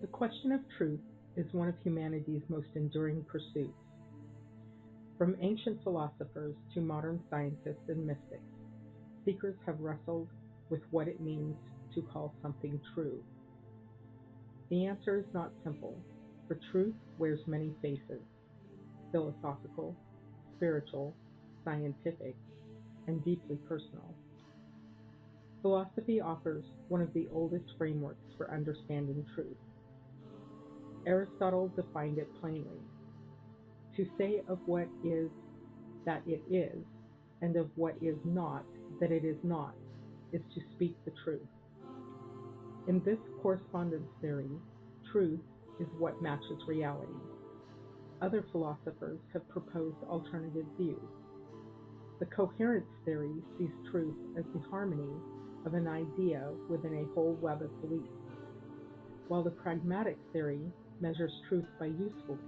The question of truth is one of humanity's most enduring pursuits. From ancient philosophers to modern scientists and mystics, seekers have wrestled with what it means to call something true. The answer is not simple, for truth wears many faces: philosophical, spiritual, scientific, and deeply personal. Philosophy offers one of the oldest frameworks for understanding truth. Aristotle defined it plainly: to say of what is that it is, and of what is not that it is not, is to speak the truth. In this correspondence theory, truth is what matches reality. Other philosophers have proposed alternative views. The coherence theory sees truth as the harmony of an idea within a whole web of beliefs, while the pragmatic theory measures truth by usefulness,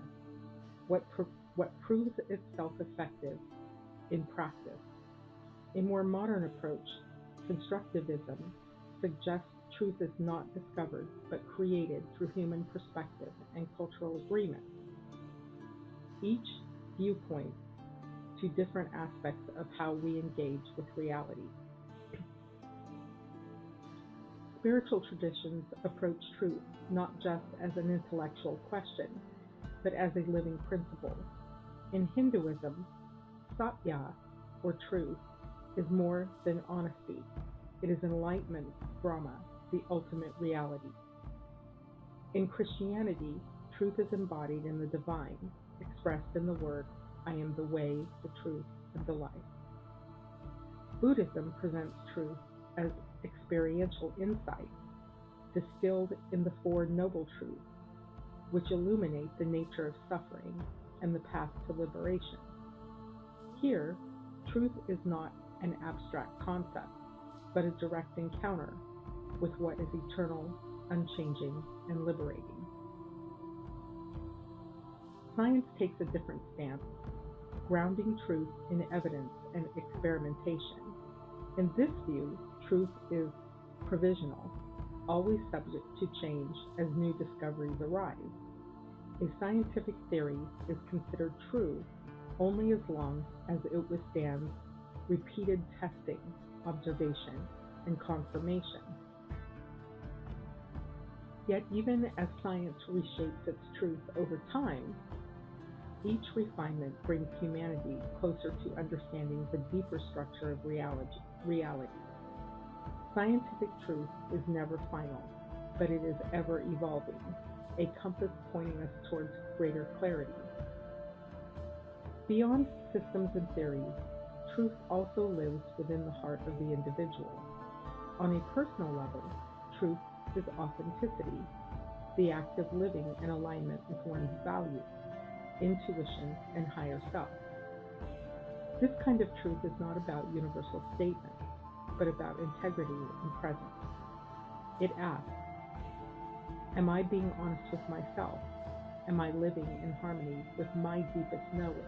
what proves itself effective in practice. A more modern approach, constructivism, suggests truth is not discovered but created through human perspective and cultural agreement. Each viewpoint to different aspects of how we engage with reality. Spiritual traditions approach truth not just as an intellectual question, but as a living principle. In Hinduism, Satya, or truth, is more than honesty. It is enlightenment, Brahma, the ultimate reality. In Christianity, truth is embodied in the divine, expressed in the word, I am the way, the truth, and the life. Buddhism presents truth as experiential insight, distilled in the Four Noble Truths, which illuminate the nature of suffering and the path to liberation. Here, truth is not an abstract concept, but a direct encounter with what is eternal, unchanging, and liberating. Science takes a different stance, grounding truth in evidence and experimentation. In this view, truth is provisional, always subject to change as new discoveries arise. A scientific theory is considered true only as long as it withstands repeated testing, observation, and confirmation. Yet even as science reshapes its truth over time, each refinement brings humanity closer to understanding the deeper structure of reality. Scientific truth is never final, but it is ever evolving, a compass pointing us towards greater clarity. Beyond systems and theories, truth also lives within the heart of the individual. On a personal level, truth is authenticity, the act of living in alignment with one's values, intuition, and higher self. This kind of truth is not about universal statements, but about integrity and presence. It asks, am I being honest with myself? Am I living in harmony with my deepest knowing?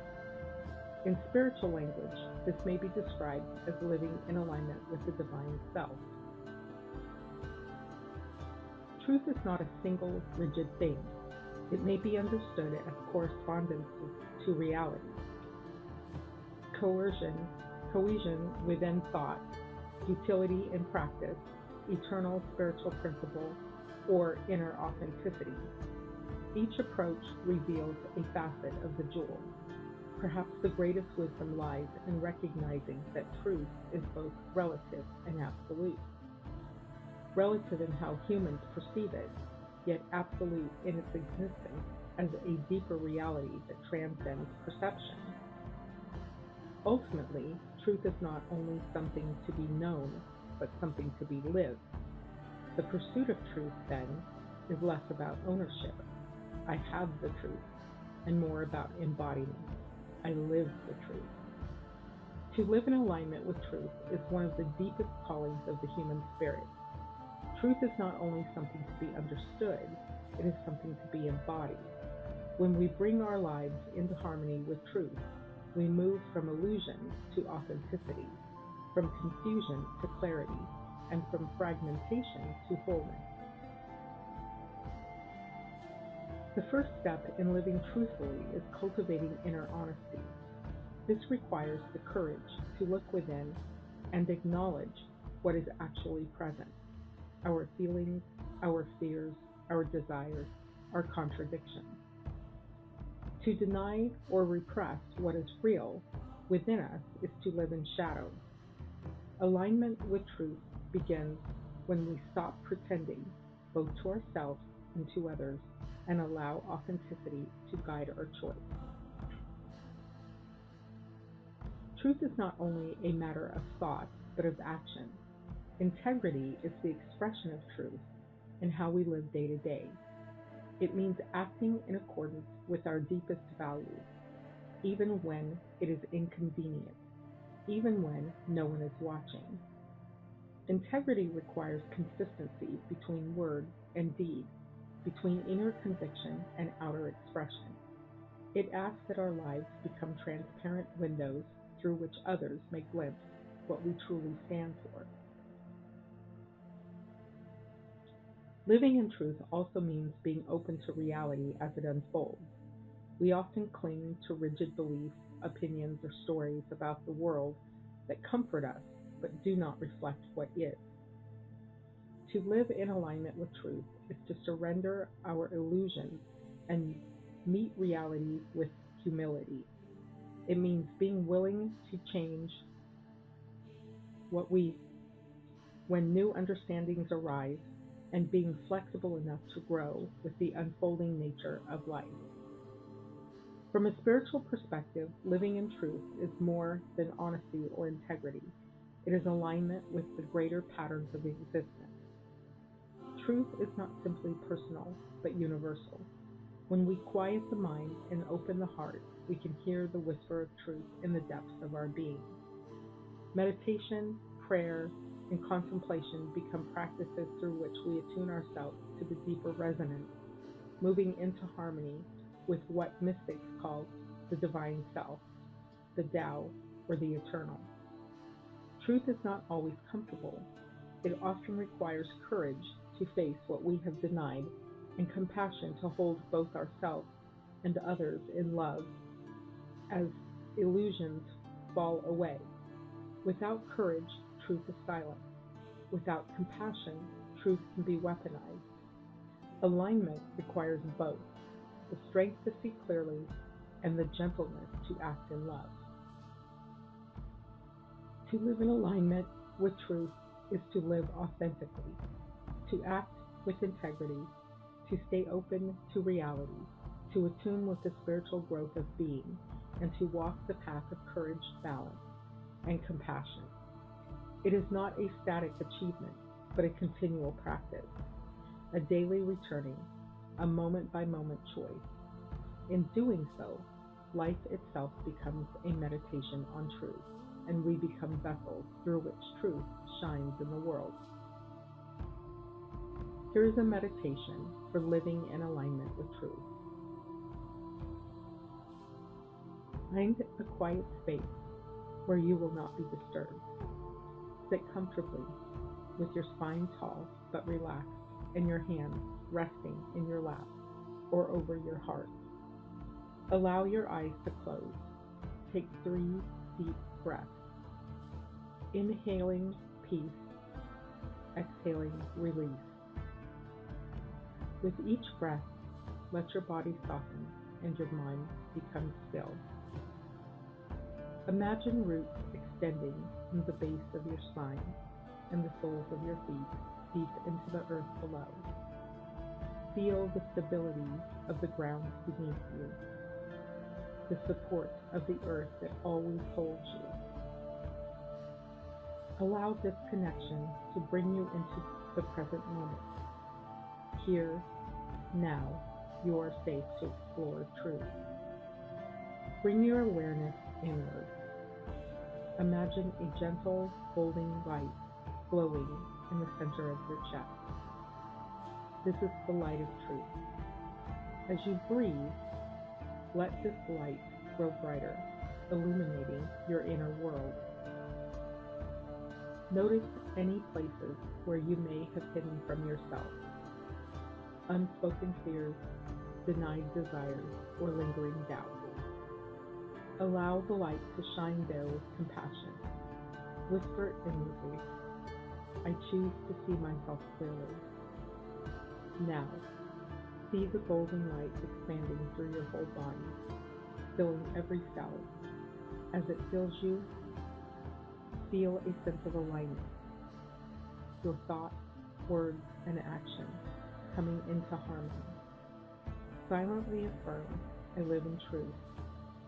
In spiritual language, this may be described as living in alignment with the divine self. Truth is not a single, rigid thing. It may be understood as correspondence to reality, cohesion within thought, utility in practice, eternal spiritual principle, or inner authenticity. Each approach reveals a facet of the jewel. Perhaps the greatest wisdom lies in recognizing that truth is both relative and absolute. Relative in how humans perceive it, yet absolute in its existence as a deeper reality that transcends perception. Ultimately, truth is not only something to be known, but something to be lived. The pursuit of truth, then, is less about ownership, I have the truth, and more about embodiment, I live the truth. To live in alignment with truth is one of the deepest callings of the human spirit. Truth is not only something to be understood, it is something to be embodied. When we bring our lives into harmony with truth, we move from illusion to authenticity, from confusion to clarity, and from fragmentation to wholeness. The first step in living truthfully is cultivating inner honesty. This requires the courage to look within and acknowledge what is actually present: our feelings, our fears, our desires, our contradictions. To deny or repress what is real within us is to live in shadow. Alignment with truth begins when we stop pretending, both to ourselves and to others, and allow authenticity to guide our choice. Truth is not only a matter of thought, but of action. Integrity is the expression of truth in how we live day to day. It means acting in accordance with our deepest values, even when it is inconvenient, even when no one is watching. Integrity requires consistency between word and deed, between inner conviction and outer expression. It asks that our lives become transparent windows through which others may glimpse what we truly stand for. Living in truth also means being open to reality as it unfolds. We often cling to rigid beliefs, opinions, or stories about the world that comfort us but do not reflect what is. To live in alignment with truth is to surrender our illusions and meet reality with humility. It means being willing to change what we when new understandings arise and being flexible enough to grow with the unfolding nature of life. From a spiritual perspective, living in truth is more than honesty or integrity. It is alignment with the greater patterns of existence. Truth is not simply personal, but universal. When we quiet the mind and open the heart, we can hear the whisper of truth in the depths of our being. Meditation, prayer, and contemplation become practices through which we attune ourselves to the deeper resonance, moving into harmony with what mystics call the divine self, the Tao, or the eternal. Truth is not always comfortable. It often requires courage to face what we have denied and compassion to hold both ourselves and others in love as illusions fall away. Without courage, truth is silent. Without compassion, truth can be weaponized. Alignment requires both: the strength to see clearly and the gentleness to act in love. To live in alignment with truth is to live authentically, to act with integrity, to stay open to reality, to attune with the spiritual growth of being, and to walk the path of courage, balance, and compassion. It is not a static achievement, but a continual practice, a daily returning, a moment by moment choice. In doing so, life itself becomes a meditation on truth, and we become vessels through which truth shines in the world. Here is a meditation for living in alignment with truth. Find a quiet space where you will not be disturbed. Sit comfortably with your spine tall but relaxed and your hands resting in your lap or over your heart. Allow your eyes to close. Take 3 deep breaths. Inhaling peace, exhaling release. With each breath, let your body soften and your mind become still. Imagine roots extending from the base of your spine and the soles of your feet deep into the earth below. Feel the stability of the ground beneath you, the support of the earth that always holds you. Allow this connection to bring you into the present moment. Here, now, you are safe to explore truth. Bring your awareness inward. Imagine a gentle, golden light glowing in the center of your chest. This is the light of truth. As you breathe, let this light grow brighter, illuminating your inner world. Notice any places where you may have hidden from yourself: unspoken fears, denied desires, or lingering doubts. Allow the light to shine there with compassion. Whisper inwardly, I choose to see myself clearly. Now, see the golden light expanding through your whole body, filling every cell. As it fills you, feel a sense of alignment. Your thoughts, words, and actions coming into harmony. Silently affirm, I live in truth.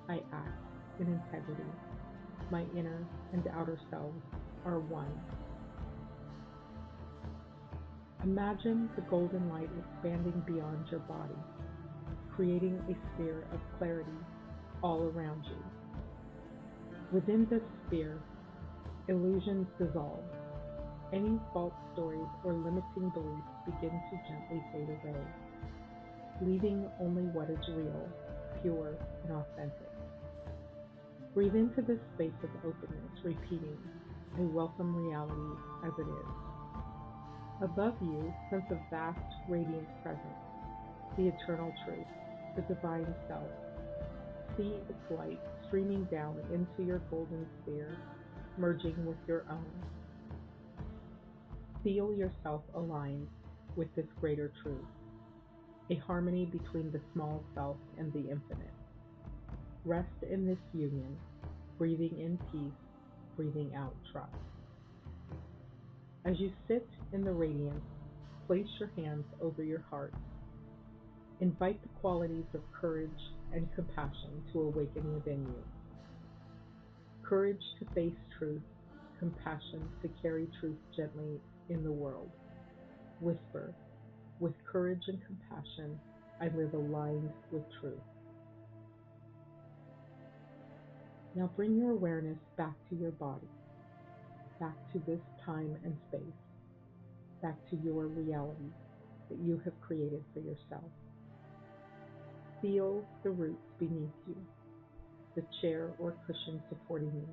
I act in integrity. My inner and outer selves are one. Imagine the golden light expanding beyond your body, creating a sphere of clarity all around you. Within this sphere, illusions dissolve. Any false stories or limiting beliefs begin to gently fade away, leaving only what is real, pure, and authentic. Breathe into this space of openness, repeating, I welcome reality as it is. Above you, sense a vast, radiant presence, the eternal truth, the divine self. See its light streaming down into your golden sphere, merging with your own. Feel yourself aligned with this greater truth, a harmony between the small self and the infinite. Rest in this union, breathing in peace, breathing out trust. As you sit in the radiance, place your hands over your heart. Invite the qualities of courage and compassion to awaken within you. Courage to face truth, compassion to carry truth gently in the world. Whisper, with courage and compassion, I live aligned with truth. Now bring your awareness back to your body, back to this time and space, back to your reality that you have created for yourself. Feel the roots beneath you, the chair or cushion supporting you,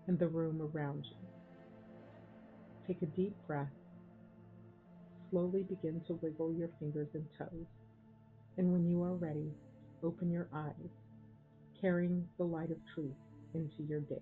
and the room around you. Take a deep breath. Slowly begin to wiggle your fingers and toes. And when you are ready, open your eyes, carrying the light of truth into your day.